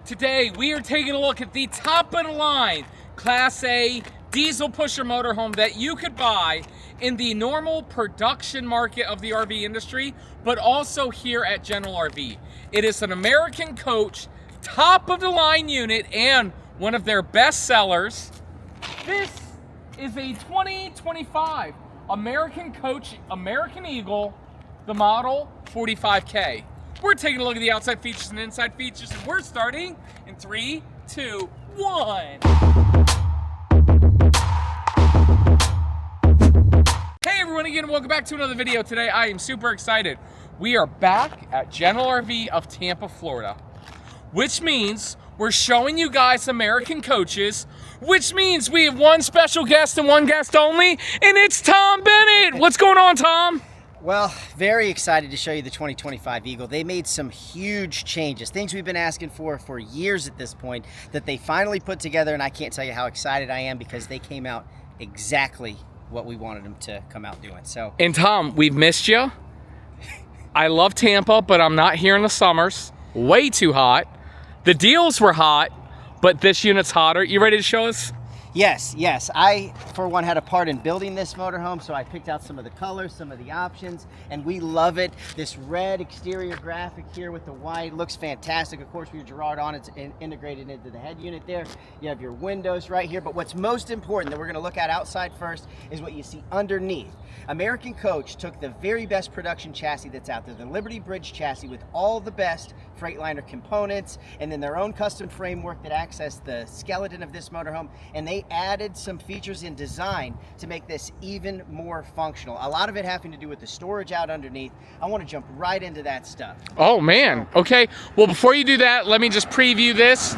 Today we are taking a look at the top of the line Class A diesel pusher motorhome that you could buy in the normal production market of the RV industry, but also here at General RV. It is an American Coach top of the line unit and one of their best sellers. This is a 2025 American Coach American Eagle, the model 45K. We're taking a look at the outside features and inside features, and we're starting in 3, 2, 1. Hey everyone, again, welcome back to another video. Today I am super excited. We are back at General RV of Tampa, Florida, which means we're showing you guys American Coaches, which means we have one special guest and one guest only, and it's Tom Bennett. What's going on, Tom? Well, very excited to show you the 2025 Eagle. They made some huge changes, things we've been asking for years at this point, that they finally put together, and I can't tell you how excited I am because they came out exactly what we wanted them to come out doing. So, and Tom, we've missed you. I love Tampa, but I'm not here in the summers. Way too hot. The deals were hot, but this unit's hotter. You ready to show us? Yes. I, for one, had a part in building this motorhome, so I picked out some of the colors, some of the options, and we love it. This red exterior graphic here with the white looks fantastic. Of course, with your Girard on, it's integrated into the head unit there. You have your windows right here, but what's most important that we're gonna look at outside first is what you see underneath. American Coach took the very best production chassis that's out there, the Liberty Bridge chassis with all the best Freightliner components, and then their own custom framework that access the skeleton of this motorhome, and they added some features in design to make this even more functional. A lot of it having to do with the storage out underneath. I want to jump right into that stuff. Oh man, okay. Well, before you do that, let me just preview this.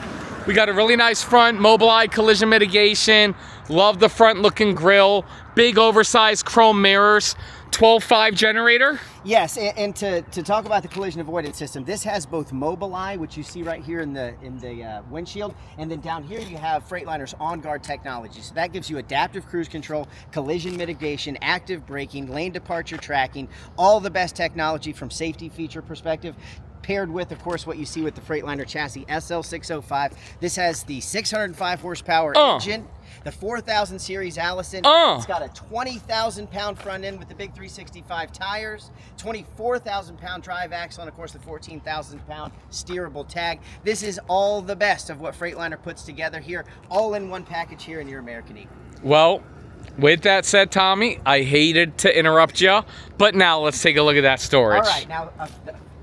We got a really nice front, Mobileye collision mitigation. Love the front looking grille, big oversized chrome mirrors, 12.5 generator. Yes, and to talk about the collision avoidance system, this has both Mobileye, which you see right here in the windshield, and then down here you have Freightliner's on-guard technology. So that gives you adaptive cruise control, collision mitigation, active braking, lane departure tracking, all the best technology from safety feature perspective, paired with, of course, what you see with the Freightliner chassis SL605. This has the 605 horsepower engine, the 4000 series Allison. It's got a 20,000 pound front end with the big 365 tires, 24,000 pound drive axle, and of course the 14,000 pound steerable tag. This is all the best of what Freightliner puts together here, all in one package here in your American Eagle. Well, with that said, Tommy, I hated to interrupt you, but now let's take a look at that storage. All right, now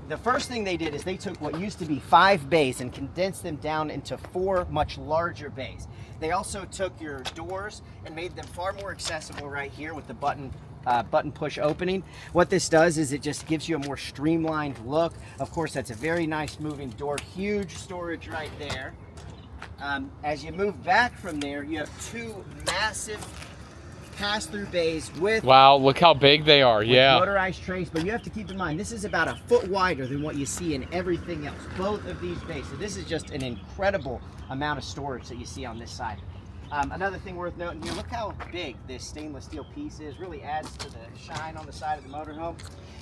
the first thing they did is they took what used to be 5 bays and condensed them down into 4 much larger bays. They also took your doors and made them far more accessible right here with the button push opening. What this does is it just gives you a more streamlined look. Of course, that's a very nice moving door, huge storage right there. As you move back from there, you have 2 massive pass-through bays with, wow, look how big they are. Yeah, motorized trays, but you have to keep in mind this is about 1 foot wider than what you see in everything else, both of these bays. So this is just an incredible amount of storage that you see on this side. Another thing worth noting here, look how big this stainless steel piece is. Really adds to the shine on the side of the motorhome.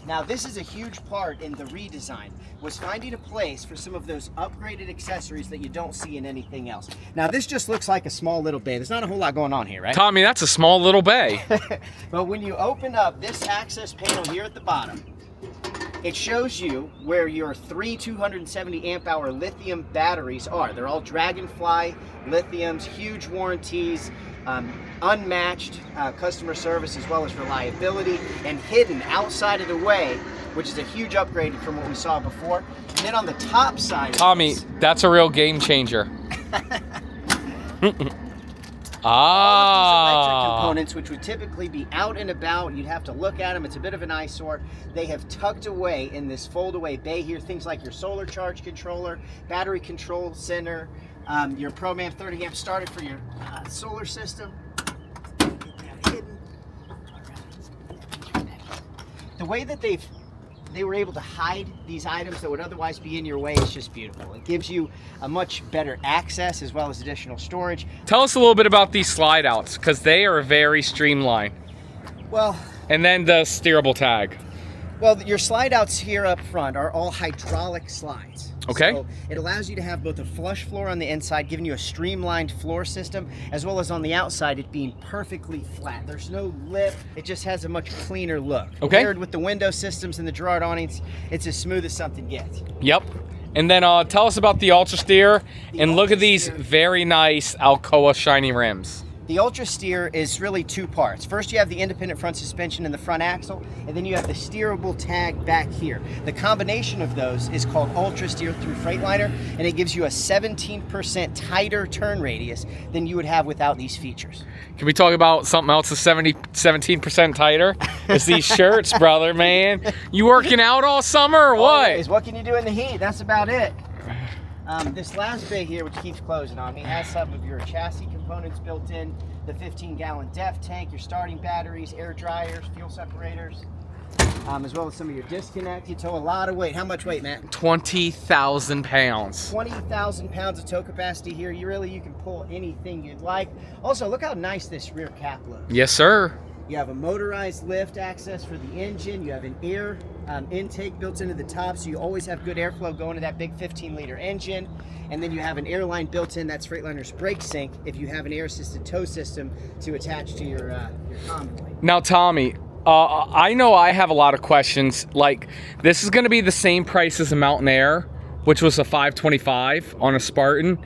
Now this is a huge part in the redesign, was finding a place for some of those upgraded accessories that you don't see in anything else. Now this just looks like a small little bay. There's not a whole lot going on here, right? Tommy, that's a small little bay. But when you open up this access panel here at the bottom, it shows you where your 3 270 amp hour lithium batteries are. They're all Dragonfly lithiums, huge warranties, unmatched customer service as well as reliability, and hidden outside of the way, which is a huge upgrade from what we saw before. And then on the top side, Tommy, that's a real game changer. All of these electric components, which would typically be out and about, you'd have to look at them, it's a bit of an eyesore, they have tucked away in this fold-away bay here, things like your solar charge controller, battery control center, your ProMan 30 amp starter for your solar system. Get that hidden. The way that they were able to hide these items that would otherwise be in your way is just beautiful. It gives you a much better access as well as additional storage. Tell us a little bit about these slide outs, because they are very streamlined. Well, and then the steerable tag. Well, your slide outs here up front are all hydraulic slides. Okay. So it allows you to have both a flush floor on the inside, giving you a streamlined floor system, as well as on the outside, it being perfectly flat. There's no lip. It just has a much cleaner look. Okay. Paired with the window systems and the Gerard awnings, it's as smooth as something gets. Yep. And then tell us about the Ultra Steer, and look at these very nice Alcoa shiny rims. The Ultra Steer is really two parts. First, you have the independent front suspension in the front axle, and then you have the steerable tag back here. The combination of those is called Ultra Steer through Freightliner, and it gives you a 17% tighter turn radius than you would have without these features. Can we talk about something else that's 17% tighter? It's these shirts, brother, man. You working out all summer or what? Always. What can you do in the heat? That's about it. This last bay here, which keeps closing on me, has some of your chassis components built in, the 15-gallon DEF tank, your starting batteries, air dryers, fuel separators, as well as some of your disconnect. You tow a lot of weight. How much weight, Matt? 20,000 pounds. 20,000 pounds of tow capacity here. You can pull anything you'd like. Also, look how nice this rear cap looks. Yes, sir. You have a motorized lift access for the engine. You have an air intake built into the top, so you always have good airflow going to that big 15-liter engine. And then you have an airline built in. That's Freightliner's brake sync if you have an air-assisted tow system to attach to your convoy. Now, Tommy, I know I have a lot of questions. Like, this is going to be the same price as a Mountain Air, which was a $525 on a Spartan.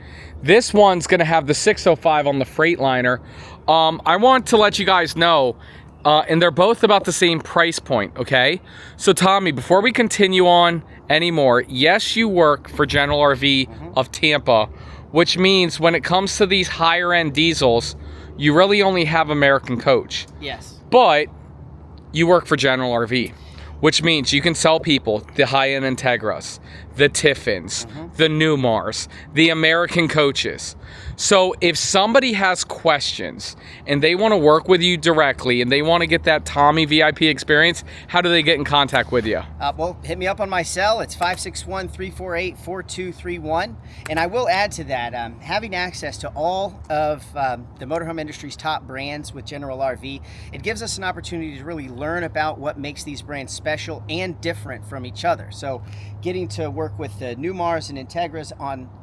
This one's going to have the $605 on the Freightliner. I want to let you guys know, and they're both about the same price point, okay? So, Tommy, before we continue on anymore, yes, you work for General RV of Tampa, which means when it comes to these higher-end diesels, you really only have American Coach. Yes. But you work for General RV, which means you can sell people the high-end Integras, the Tiffins, the Newmars, the American Coaches. So if somebody has questions and they want to work with you directly and they want to get that Tommy VIP experience, how do they get in contact with you? Well, hit me up on my cell. It's 561-348-4231. And I will add to that, having access to all of the motorhome industry's top brands with General RV, it gives us an opportunity to really learn about what makes these brands special and different from each other. So getting to work with the Newmars and Integras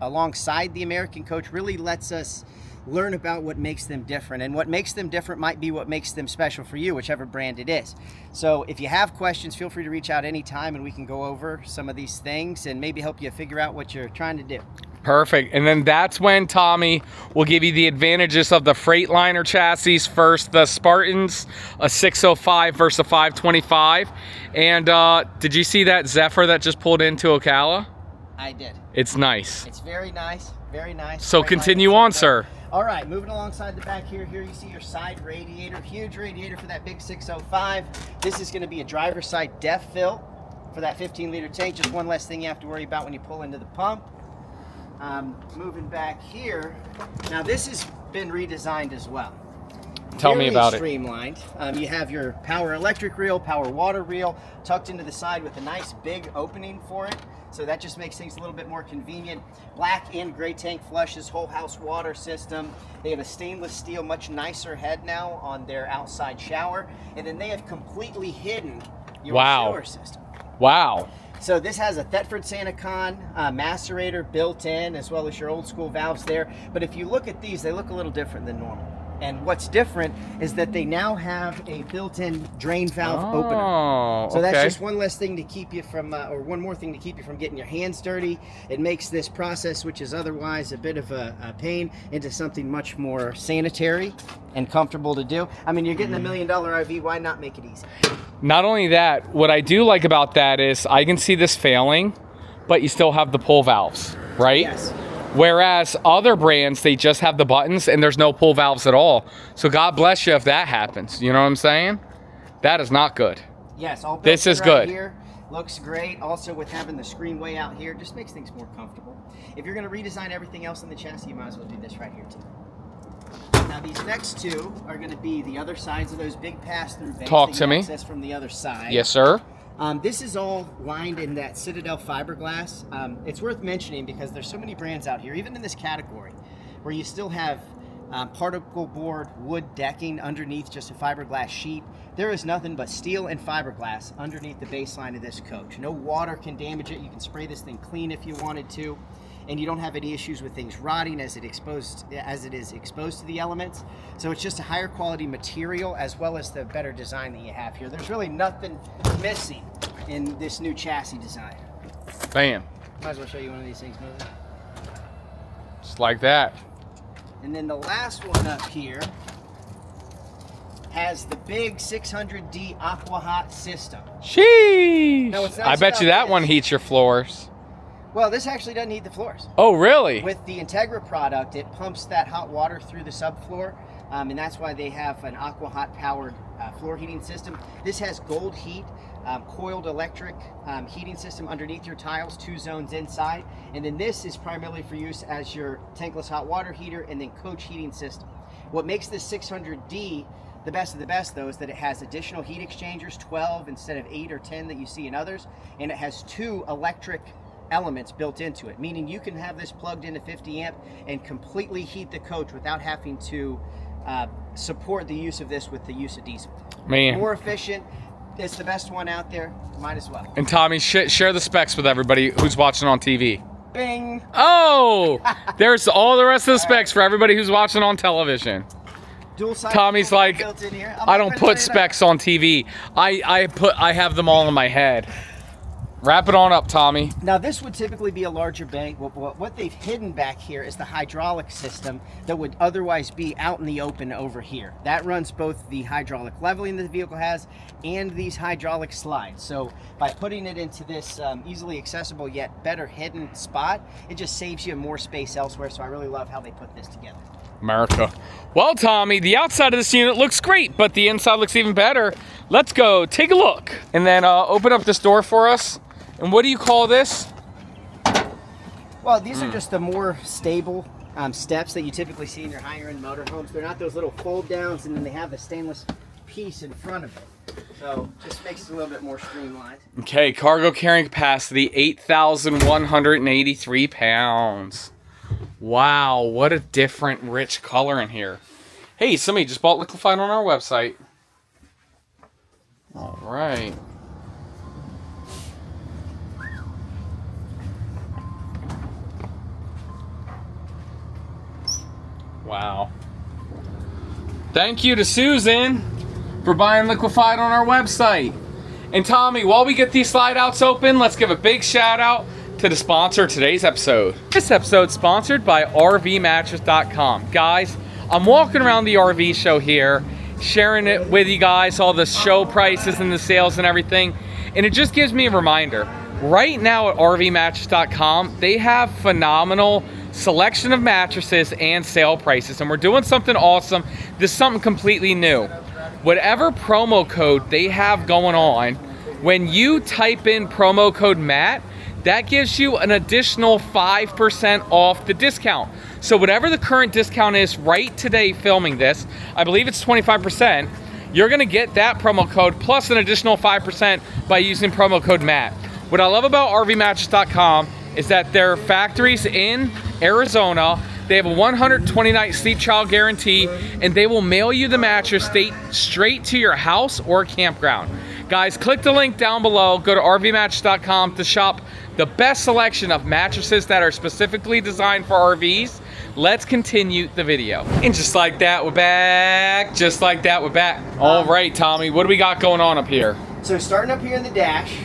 alongside the American Coach really lets us learn about what makes them different, and what makes them different might be what makes them special for you, whichever brand it is. So if you have questions, feel free to reach out anytime and we can go over some of these things and maybe help you figure out what you're trying to do. Perfect. And then that's when Tommy will give you the advantages of the Freightliner chassis. First, the Spartans, a 605 versus a 525. And did you see that Zephyr that just pulled into Ocala? I did. It's nice. It's very nice, very nice. So continue on, sir. All right, moving alongside the back here. Here you see your side radiator, huge radiator for that big 605. This is going to be a driver's side DEF fill for that 15-liter tank. Just one less thing you have to worry about when you pull into the pump. Moving back here. Now this has been redesigned as well. Tell me about it. Streamlined. You have your power electric reel, power water reel tucked into the side with a nice big opening for it. So that just makes things a little bit more convenient. Black and gray tank flushes, whole house water system. They have a stainless steel, much nicer head now on their outside shower. And then they have completely hidden your shower system. Wow. So this has a Thetford Santicon macerator built in, as well as your old school valves there. But if you look at these, they look a little different than normal. And what's different is that they now have a built-in drain valve opener. So that's just one less thing to keep you from, or one more thing to keep you from getting your hands dirty. It makes this process, which is otherwise a bit of a pain, into something much more sanitary and comfortable to do. I mean, you're getting a $1 million RV, why not make it easy? Not only that, what I do like about that is I can see this failing, but you still have the pull valves, right? Yes. Whereas other brands, they just have the buttons and there's no pull valves at all. So God bless you if that happens. You know what I'm saying? That is not good. Yes, all built this is right good. Here. Looks great. Also with having the screen way out here, just makes things more comfortable. If you're going to redesign everything else in the chassis, you might as well do this right here too. Now these next two are going to be the other sides of those big pass-through bays. Talk to me. Access from the other side. Yes, sir. This is all lined in that Citadel fiberglass. It's worth mentioning because there's so many brands out here, even in this category, where you still have particle board wood decking underneath, just a fiberglass sheet. There is nothing but steel and fiberglass underneath the baseline of this coach. No water can damage it. You can spray this thing clean if you wanted to, and you don't have any issues with things rotting as it is exposed to the elements. So it's just a higher quality material as well as the better design that you have here. There's really nothing missing in this new chassis design. Bam. Might as well show you one of these things moving. Just like that. And then the last one up here has the big 600D Aqua Hot system. Sheesh. Now, what's nice I bet you about that this- one heats your floors. Well, this actually doesn't heat the floors. Oh, really? With the Integra product, it pumps that hot water through the subfloor, and that's why they have an Aqua Hot powered floor heating system. This has gold heat, coiled electric heating system underneath your tiles, 2 zones inside, and then this is primarily for use as your tankless hot water heater and then coach heating system. What makes this 600D the best of the best, though, is that it has additional heat exchangers, 12 instead of 8 or 10 that you see in others, and it has 2 electric elements built into it, meaning you can have this plugged into 50 amp and completely heat the coach without having to support the use of this with the use of diesel. Man. More efficient. It's the best one out there. Might as well. And Tommy, share the specs with everybody who's watching on TV. Bing. Oh, there's all the rest of the specs for everybody who's watching on television. Dual side Tommy's like, built in here. I don't put specs on TV. I have them all in my head. Wrap it on up, Tommy. Now this would typically be a larger bank. What they've hidden back here is the hydraulic system that would otherwise be out in the open over here. That runs both the hydraulic leveling that the vehicle has and these hydraulic slides. So by putting it into this easily accessible yet better hidden spot, it just saves you more space elsewhere. So I really love how they put this together. America. Well, Tommy, the outside of this unit looks great, but the inside looks even better. Let's go take a look. And then open up this door for us. And what do you call this? Well, these are just the more stable steps that you typically see in your higher-end motorhomes. They're not those little fold-downs, and then they have the stainless piece in front of it. So just makes it a little bit more streamlined. Okay, cargo carrying capacity, 8,183 pounds. Wow, what a different, rich color in here. Hey, somebody just bought liquefied on our website. All right. Wow. Thank you to Susan for buying liquefied on our website. And Tommy, while we get these slide outs open, let's give a big shout out to the sponsor of today's episode. This episode's sponsored by RVmattress.com. Guys, I'm walking around the RV show here, sharing it with you guys, all the show prices and the sales and everything. And it just gives me a reminder. Right now at RVmattress.com, they have phenomenal selection of mattresses and sale prices, and we're doing something awesome. This is something completely new. Whatever promo code they have going on, when you type in promo code Matt, that gives you an additional 5% off the discount. So whatever the current discount is right today filming this, I believe it's 25%, you're gonna get that promo code plus an additional 5% by using promo code Matt. What I love about RVmattress.com is that their factories in Arizona, they have a 120-night sleep trial guarantee, and they will mail you the mattress straight to your house or campground. Guys, click the link down below, go to RVmattress.com to shop the best selection of mattresses that are specifically designed for RVs. Let's continue the video. And just like that, we're back. Just like that, we're back. All right, Tommy, what do we got going on up here? So starting up here in the dash,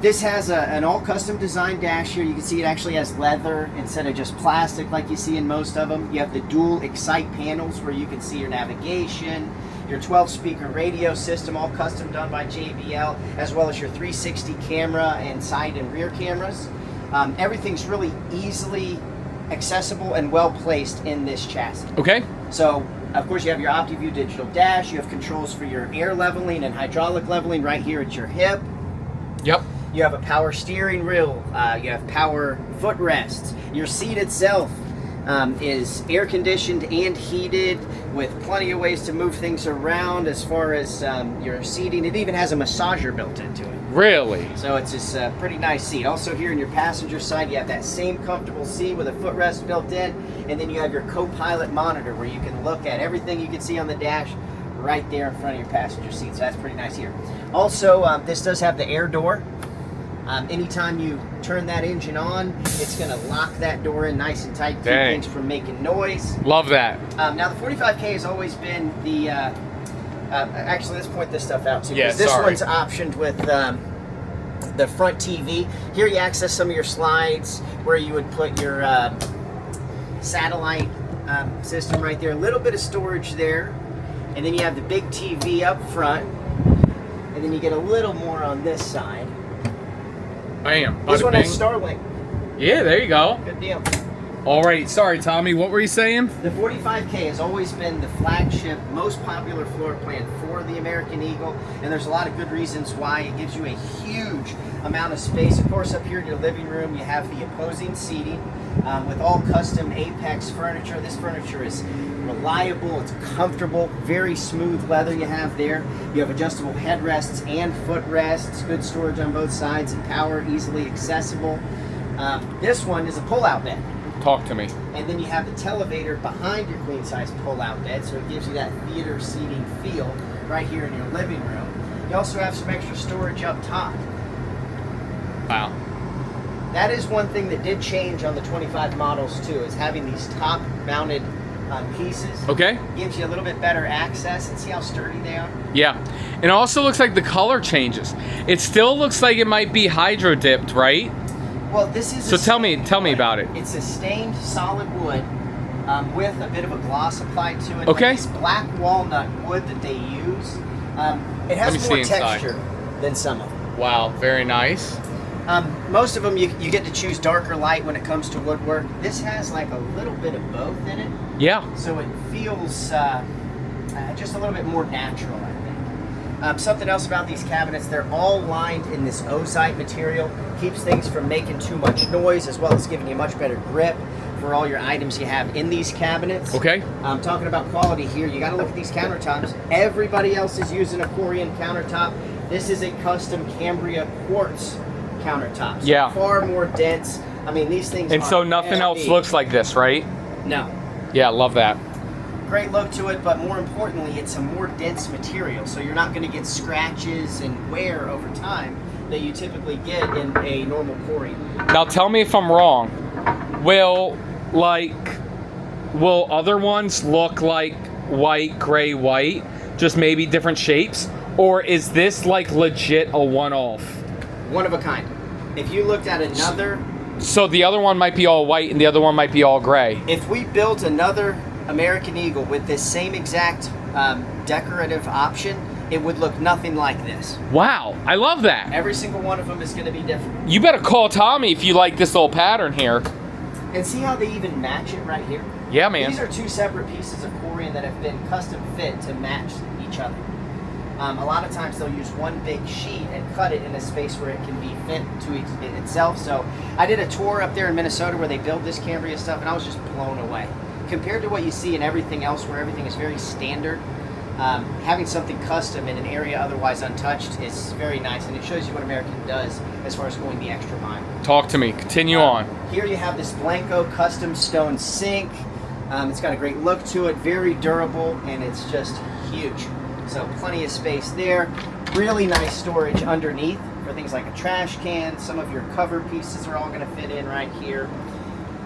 this has an all custom designed dash here. You can see it actually has leather instead of just plastic like you see in most of them. You have the dual Excite panels where you can see your navigation, your 12 speaker radio system, all custom done by JBL, as well as your 360 camera and side and rear cameras. Everything's really easily accessible and well placed in this chassis. Okay. So of course you have your OptiView digital dash, you have controls for your air leveling and hydraulic leveling right here at your hip. Yep. You have a power steering wheel, you have power footrests. Your seat itself is air conditioned and heated with plenty of ways to move things around as far as your seating. It even has a massager built into it. Really? So it's this pretty nice seat. Also here in your passenger side, you have that same comfortable seat with a footrest built in, and then you have your co-pilot monitor where you can look at everything you can see on the dash right there in front of your passenger seat. So that's pretty nice here. Also, this does have the air door. Anytime you turn that engine on, it's going to lock that door in nice and tight, keep things from making noise. Love that. Now the 45K has always been the, actually let's point this stuff out too. Yeah, this sorry. one's optioned with the front TV. Here you access some of your slides where you would put your satellite system right there. A little bit of storage there. And then you have the big TV up front. And then you get a little more on this side. Bam. This one has bing. Starlink. Yeah, there you go. Good deal. All right, sorry, Tommy. What were you saying? The 45K has always been the flagship, most popular floor plan for the American Eagle, and there's a lot of good reasons why. It gives you a huge amount of space. Of course, up here in your living room, you have the opposing seating with all custom Apex furniture. This furniture is reliable, it's comfortable, very smooth leather you have there. You have adjustable headrests and footrests, good storage on both sides, and power easily accessible. This one is a pull-out bed. Talk to me. And then you have the televator behind your queen size pull-out bed, so it gives you that theater seating feel right here in your living room. You also have some extra storage up top. Wow. That is one thing that did change on the 25 models too, is having these top mounted pieces. Okay. Gives you a little bit better access, and see how sturdy they are? Yeah. And it also looks like the color changes. It still looks like it might be hydro dipped, right? Well, this is. So tell me about it. It's a stained solid wood with a bit of a gloss applied to it. Okay. Like this black walnut wood that they use, it has more texture than some of them. Wow, very nice. Most of them you get to choose dark or light when it comes to woodwork. This has like a little bit of both in it. Yeah. So it feels just a little bit more natural, I think. Something else about these cabinets, they're all lined in this ozite material. Keeps things from making too much noise, as well as giving you much better grip for all your items you have in these cabinets. Okay. Talking about quality here, you got to look at these countertops. Everybody else is using a Corian countertop. This is a custom Cambria quartz countertop. So yeah. Far more dense. I mean, these things and are so nothing heavy. else looks like this, right? No. Yeah, love that. Great look to it, but more importantly, it's a more dense material, so you're not going to get scratches and wear over time that you typically get in a normal Corian. Now tell me if I'm wrong. Will other ones look like white, gray, white, just maybe different shapes? Or is this like legit a one-off? One of a kind. If you looked at another... So the other one might be all white and the other one might be all gray. If we built another American Eagle with this same exact decorative option, it would look nothing like this. Wow, I love that. Every single one of them is going to be different. You better call Tommy if you like this little pattern here. And see how they even match it right here? Yeah, man. These are two separate pieces of Corian that have been custom fit to match each other. A lot of times they'll use one big sheet and cut it in a space where it can be fit to itself. So I did a tour up there in Minnesota where they build this Cambria stuff, and I was just blown away. Compared to what you see in everything else where everything is very standard, having something custom in an area otherwise untouched is very nice, and it shows you what American does as far as going the extra mile. Talk to me. Continue on. Here you have this Blanco custom stone sink. It's got a great look to it, very durable, and it's just huge. So plenty of space there. Really nice storage underneath for things like a trash can. Some of your cover pieces are all going to fit in right here.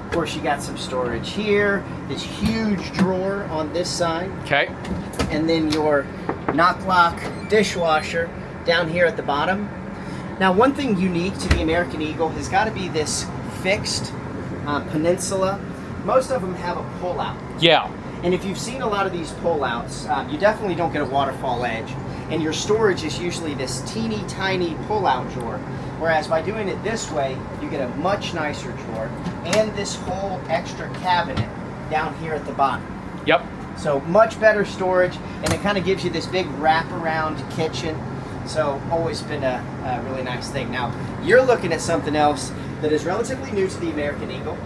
Of course, you got some storage here. This huge drawer on this side. Okay. And then your knock-lock dishwasher down here at the bottom. Now, one thing unique to the American Eagle has got to be this fixed peninsula. Most of them have a pull-out. Yeah. And if you've seen a lot of these pull-outs, you definitely don't get a waterfall edge. And your storage is usually this teeny tiny pull-out drawer. Whereas by doing it this way, you get a much nicer drawer and this whole extra cabinet down here at the bottom. Yep. So much better storage, and it kind of gives you this big wraparound kitchen. So always been a really nice thing. Now, you're looking at something else that is relatively new to the American Eagle.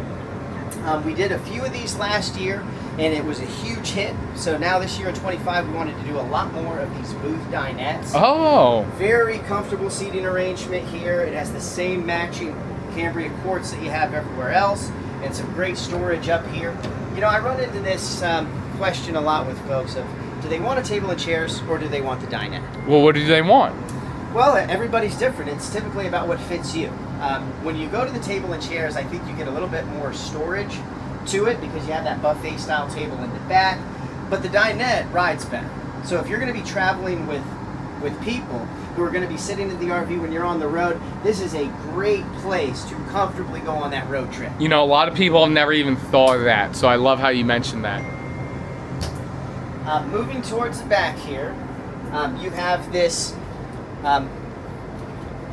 We did a few of these last year, and it was a huge hit. So now this year in 25, we wanted to do a lot more of these booth dinettes. Oh. Very comfortable seating arrangement here. It has the same matching Cambria quartz that you have everywhere else, and some great storage up here. You know, I run into this question a lot with folks of, do they want a table and chairs or do they want the dinette? Well, what do they want? Well, everybody's different. It's typically about what fits you. When you go to the table and chairs, I think you get a little bit more storage to it because you have that buffet style table in the back, but the dinette rides better. So if you're going to be traveling with people who are going to be sitting in the RV when you're on the road, this is a great place to comfortably go on that road trip. You know, a lot of people have never even thought of that, so I love how you mentioned that. Moving towards the back here, you have this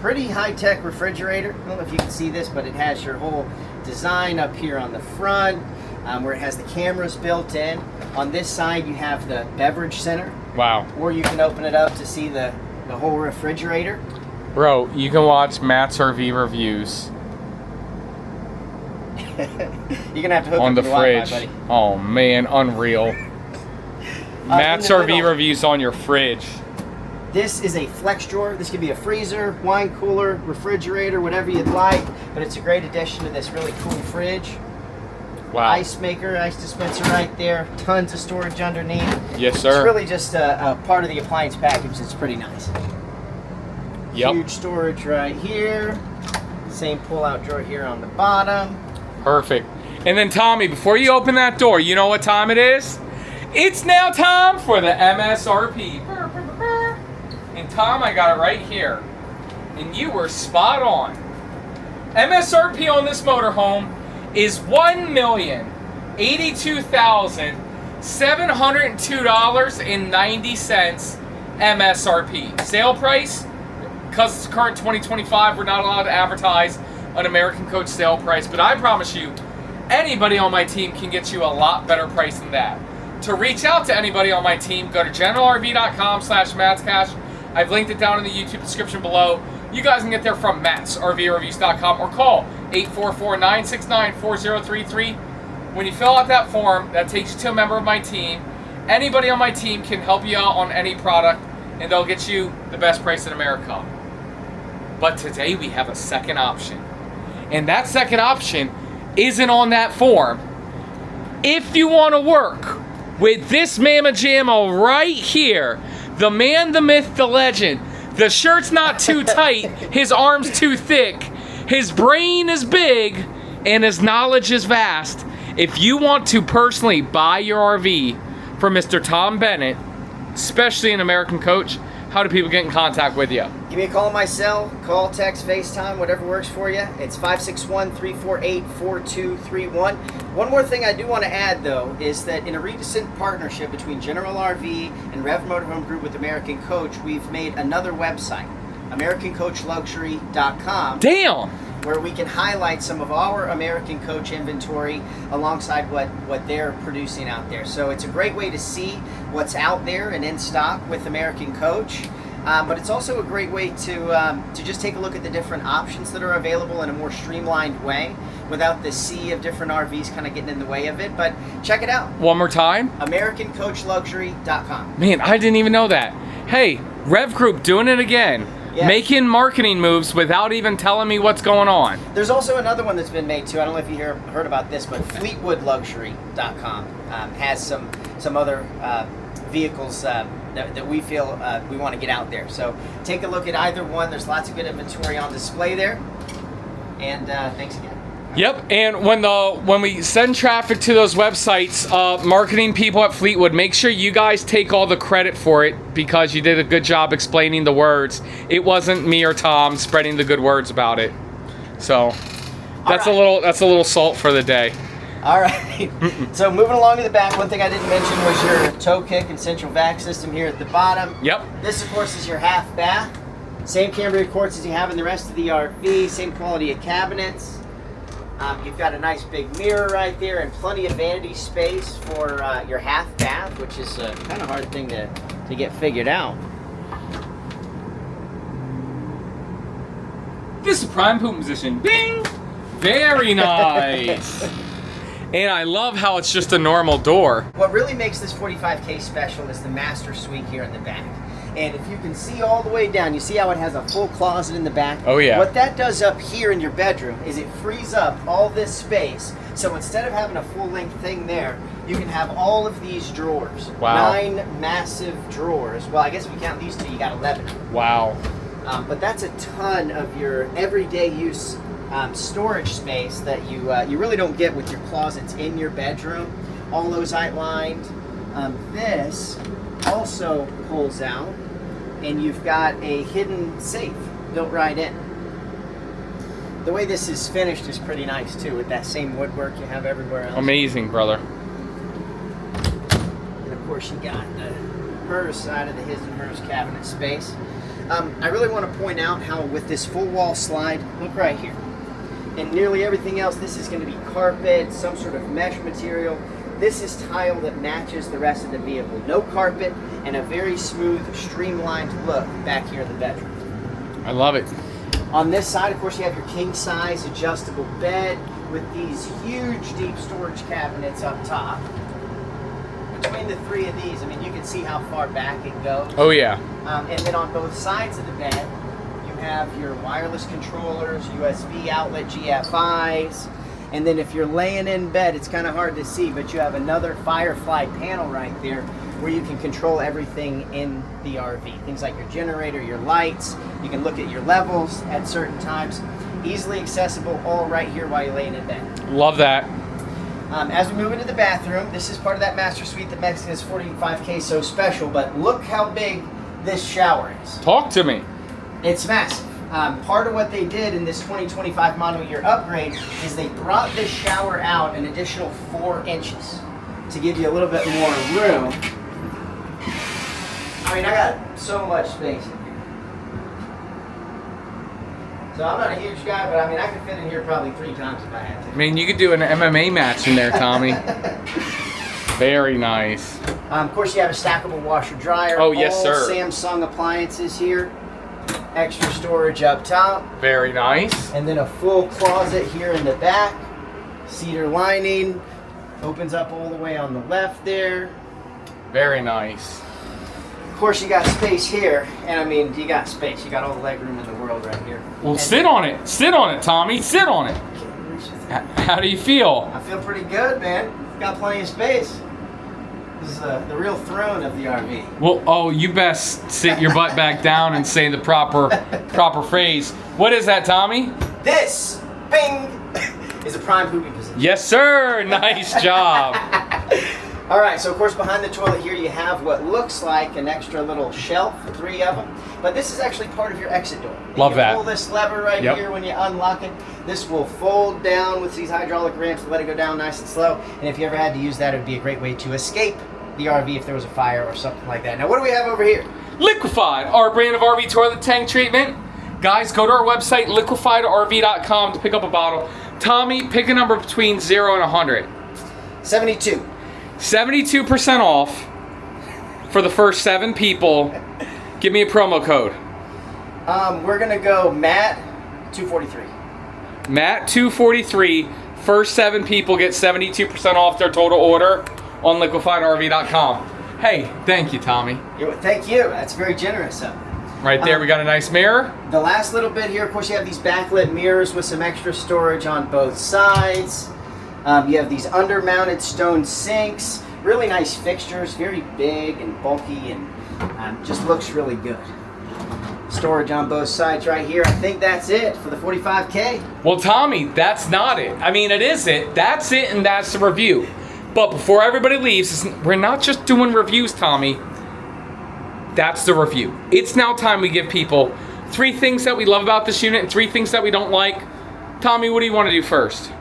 pretty high-tech refrigerator. I don't know if you can see this, but it has your whole design up here on the front, where it has the cameras built in. On this side, you have the beverage center. Wow. Or you can open it up to see the whole refrigerator. Bro, you can watch Matt's RV reviews. You're gonna have to hook on up the your fridge. Wi-Fi, buddy. Oh man, unreal. Matt's RV reviews on your fridge. This is a flex drawer. This could be a freezer, wine cooler, refrigerator, whatever you'd like, but it's a great addition to this really cool fridge. Wow. Ice maker, ice dispenser right there, tons of storage underneath. Yes, sir. It's really just a part of the appliance package. It's pretty nice. Yep. Huge storage right here. Same pull-out drawer here on the bottom. Perfect. And then Tommy, before you open that door, you know what time it is? It's now time for the MSRP. And Tom, I got it right here. And you were spot on. MSRP on this motorhome is $1,082,702.90 MSRP. Sale price, because it's current 2025, we're not allowed to advertise an American Coach sale price, but I promise you, anybody on my team can get you a lot better price than that. To reach out to anybody on my team, go to generalrv.com/mattscash. I've linked it down in the YouTube description below. You guys can get there from mattsrvreviews.com or call 844-969-4033. When you fill out that form, that takes you to a member of my team. Anybody on my team can help you out on any product, and they'll get you the best price in America. But today we have a second option. And that second option isn't on that form. If you want to work with this Mamma Jamma right here, the man, the myth, the legend, the shirt's not too tight, his arm's too thick, his brain is big, and his knowledge is vast. If you want to personally buy your RV from Mr. Tom Bennett, especially an American Coach, how do people get in contact with you? Give me a call on my cell, call, text, FaceTime, whatever works for you. It's 561-348-4231. One more thing I do want to add, though, is that in a recent partnership between General RV and Rev Motorhome Group with American Coach, we've made another website, AmericanCoachLuxury.com. Damn! Where we can highlight some of our American Coach inventory alongside what they're producing out there. So it's a great way to see what's out there and in stock with American Coach. But it's also a great way to just take a look at the different options that are available in a more streamlined way without the sea of different RVs kind of getting in the way of it. But check it out. One more time? AmericanCoachLuxury.com. Man, I didn't even know that. Hey, Rev Group doing it again. Yes. Making marketing moves without even telling me what's going on. There's also another one that's been made too. I don't know if you heard about this, but FleetwoodLuxury.com has some other vehicles that we feel we want to get out there. So take a look at either one. There's lots of good inventory on display there. And thanks again. Yep, and when we send traffic to those websites, marketing people at Fleetwood, make sure you guys take all the credit for it because you did a good job explaining the words. It wasn't me or Tom spreading the good words about it. So that's a little salt for the day. All right. So moving along to the back, one thing I didn't mention was your tow kick and central vac system here at the bottom. Yep. This, of course, is your half bath. Same Cambria quartz as you have in the rest of the RV. Same quality of cabinets. You've got a nice big mirror right there and plenty of vanity space for your half bath, which is a kind of hard thing to get figured out. This is prime poop position. Bing! Very nice. And I love how it's just a normal door. What really makes this 45K special is the master suite here in the back. And if you can see all the way down, you see how it has a full closet in the back? Oh yeah. What that does up here in your bedroom is it frees up all this space. So instead of having a full-length thing there, you can have all of these drawers. Wow. 9 massive drawers. Well, I guess if you count these 2, you got 11. Wow. But that's a ton of your everyday use storage space that you really don't get with your closets in your bedroom. All those outlined. This also pulls out, and you've got a hidden safe built right in. The way this is finished is pretty nice too, with that same woodwork you have everywhere else. Amazing, brother. And of course you got the hers side of the his and hers cabinet space. I really want to point out how with this full wall slide, look right here, and nearly everything else, this is going to be carpet, some sort of mesh material. This is tile that matches the rest of the vehicle. No carpet, and a very smooth, streamlined look back here in the bedroom. I love it. On this side, of course, you have your king-size adjustable bed with these huge deep storage cabinets up top. Between the 3 of these, I mean, you can see how far back it goes. Oh yeah. And then on both sides of the bed, you have your wireless controllers, USB outlet GFIs, and then if you're laying in bed, it's kind of hard to see, but you have another Firefly panel right there where you can control everything in the RV. Things like your generator, your lights, you can look at your levels at certain times. Easily accessible, all right here while you're laying in bed. Love that. As we move into the bathroom, this is part of that master suite that makes this 45K so special, but look how big this shower is. Talk to me. It's massive. Part of what they did in this 2025 model year upgrade is they brought this shower out an additional 4 inches to give you a little bit more room. I mean, I got so much space in here. So I'm not a huge guy, but I mean, I could fit in here probably 3 times if I had to. I mean, you could do an MMA match in there, Tommy. Very nice. Of course, you have a stackable washer dryer. Oh, yes, all sir. Samsung appliances here. Extra storage up top. Very nice. And then a full closet here in the back. Cedar lining. Opens up all the way on the left there. Very nice. Of course, you got space here. And I mean, you got space. You got all the leg room in the world right here. Well, and sit on it. Sit on it, Tommy. Sit on it. How do you feel? I feel pretty good, man. Got plenty of space. This is the real throne of the RV. Well, oh, you best sit your butt back down and say the proper phrase. What is that, Tommy? This, bing, is a prime pooping position. Yes, sir. Nice job. All right, so of course behind the toilet here you have what looks like an extra little shelf, 3 of them. But this is actually part of your exit door. Love that. You pull this lever right here when you unlock it. This will fold down with these hydraulic ramps to let it go down nice and slow. And if you ever had to use that, it would be a great way to escape the RV if there was a fire or something like that. Now, what do we have over here? Liquefied, our brand of RV toilet tank treatment. Guys, go to our website, liquefiedrv.com, to pick up a bottle. Tommy, pick a number between 0 and 100. 72. 72% off for the first 7 people. Give me a promo code. We're going to go Matt 243. Matt 243. First 7 people get 72% off their total order on liquefiedrv.com. Hey, thank you, Tommy. Thank you. That's very generous of you. Right there, we got a nice mirror. The last little bit here, of course, you have these backlit mirrors with some extra storage on both sides. You have these under-mounted stone sinks. Really nice fixtures, very big and bulky, and just looks really good. Storage on both sides right here. I think that's it for the 45K. Well, Tommy, that's not it. I mean, it is it. That's it, and that's the review. But before everybody leaves, we're not just doing reviews, Tommy. That's the review. It's now time we give people 3 things that we love about this unit and 3 things that we don't like. Tommy, what do you want to do first?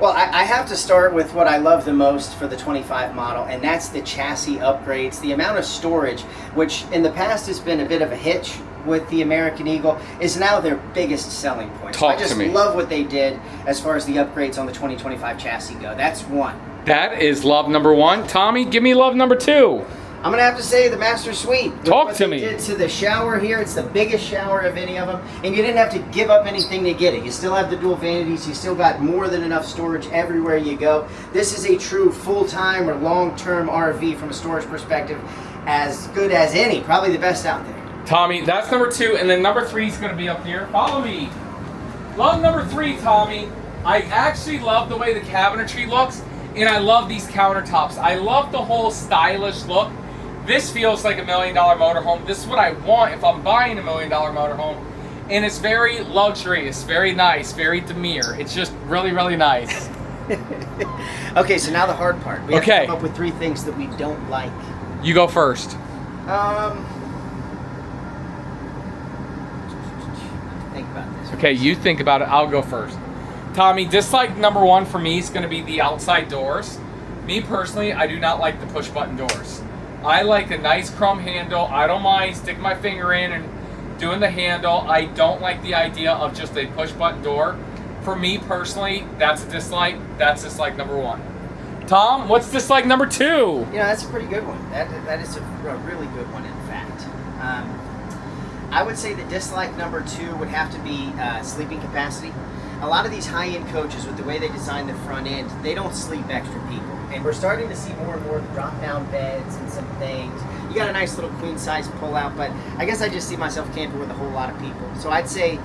Well, I have to start with what I love the most for the 25 model, and that's the chassis upgrades. The amount of storage, which in the past has been a bit of a hitch with the American Eagle, is now their biggest selling point. Talk I just to me. love what they did as far as the upgrades on the 2025 chassis go. That's one. That is love number 1. Tommy, give me love number 2. I'm gonna have to say the Master Suite. Talk to me. Did to the shower here, it's the biggest shower of any of them, and you didn't have to give up anything to get it. You still have the dual vanities. You still got more than enough storage everywhere you go. This is a true full-time or long-term RV from a storage perspective, as good as any, probably the best out there. Tommy, that's number 2, and then number 3 is going to be up here. Follow me. Love number 3, Tommy. I actually love the way the cabinetry looks, and I love these countertops. I love the whole stylish look. This feels like $1 million motorhome. This is what I want if I'm buying $1 million motorhome. And it's very luxurious, very nice, very demure. It's just really, really nice. Okay, so now the hard part. We have to come up with 3 things that we don't like. You go first. Think about this. Okay, you think about it. I'll go first. Tommy, dislike number 1 for me is going to be the outside doors. Me personally, I do not like the push button doors. I like a nice chrome handle. I don't mind sticking my finger in and doing the handle. I don't like the idea of just a push button door. For me personally, that's a dislike. That's dislike number 1. Tom, what's dislike number 2? You know, that's a pretty good one. That is a really good one, in fact. I would say the dislike number 2 would have to be sleeping capacity. A lot of these high-end coaches, with the way they design the front end, they don't sleep extra people. And we're starting to see more and more drop-down beds and some things. You got a nice little queen-size pull-out, but I guess I just see myself camping with a whole lot of people. So I'd say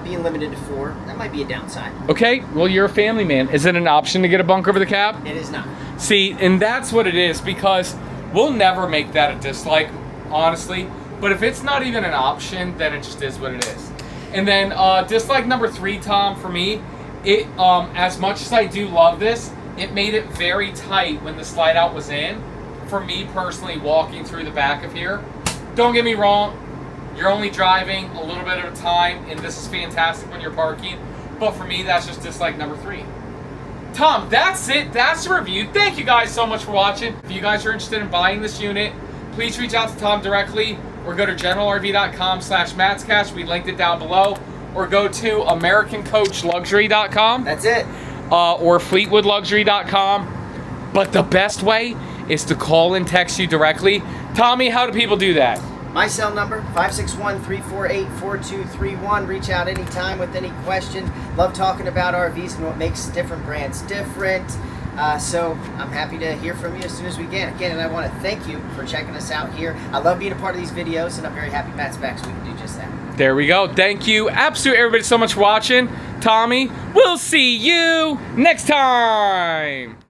being limited to 4, that might be a downside. Okay, well, you're a family man. Is it an option to get a bunk over the cab? It is not. See, and that's what it is, because we'll never make that a dislike, honestly. But if it's not even an option, then it just is what it is. And then dislike number 3, Tom, for me, it as much as I do love this, it made it very tight when the slide out was in. For me personally, walking through the back of here, don't get me wrong, you're only driving a little bit at a time, and this is fantastic when you're parking. But for me, that's just dislike number 3. Tom, that's it. That's the review. Thank you guys so much for watching. If you guys are interested in buying this unit, please reach out to Tom directly, or go to generalrv.com/matscash. We linked it down below. Or go to AmericanCoachLuxury.com. That's it. Or FleetwoodLuxury.com. But the best way is to call and text you directly. Tommy, how do people do that? My cell number, 561-348-4231. Reach out anytime with any question. Love talking about RVs and what makes different brands different. So I'm happy to hear from you as soon as we can. Again, and I want to thank you for checking us out here. I love being a part of these videos, and I'm very happy Matt's back so we can do just that. There we go. Thank you, absolutely everybody, so much for watching. Tommy, we'll see you next time.